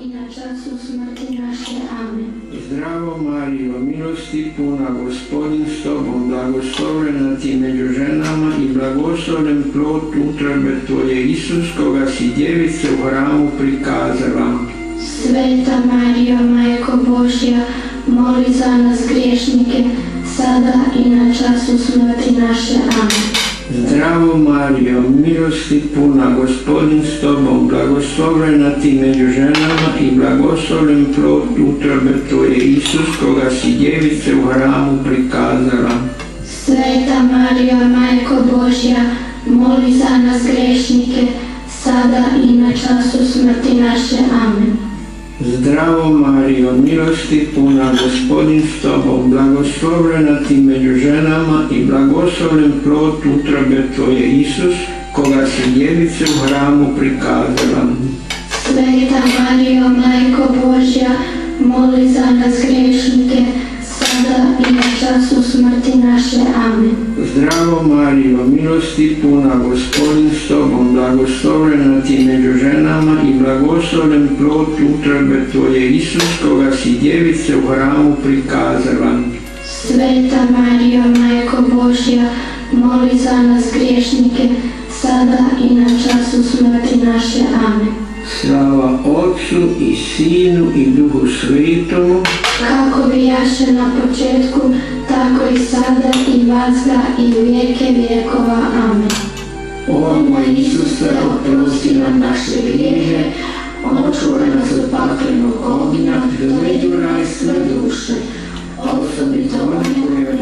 i na času smrti naše. Amen. Zdravo Marijo, milosti puna, Gospodin s tobom, blagoslovljena ti među ženama i blagoslovljen plod utrobe tvoje, Isus, koga si djevice u hramu prikazala. Sveta Marijo, Majko Božja, moli za nas griješnike, sada i na času smrti naše. Amen. Zdravo Marijo, milosti puna, Gospodin s tobom, blagoslovljena ti među ženama i blagoslovljen plod utrobe tvoje, Isus, koga si djevice u hramu prikazala. Sveta Marijo, Majko Božja, moli za nas griješnike, sada i na času smrti naše. Amen. Zdravo Marijo, milosti puna, Gospodin s tobom, blagoslovljena ti među ženama i blagoslovljen plod utrobe tvoje, Isus, koga si djevice u hramu prikazala. Sveta Marijo, Majko Božja, moli za nas griješnike, sada i na času smrti naše. Amen. Zdravo Marijo, milosti puna, Gospodin s tobom, blagoslovljena ti među ženama i blagoslovljen plod utrobe tvoje, Isus, koga si djevice u hramu prikazala. Sveta Marijo, Majko Božja, moli za nas griješnike, sada i na času smrti naše. Amen. Slava Otcu i Sinu i Duhu Svetomu, kako bijaše na početku, tako i sada i vazda i vijeke vjekova. Amen. O moj Isuse, oprosti nam naše grijehe, očuvaj nas od paklenog ognja, dovedi u raj sve duše, osobito one koje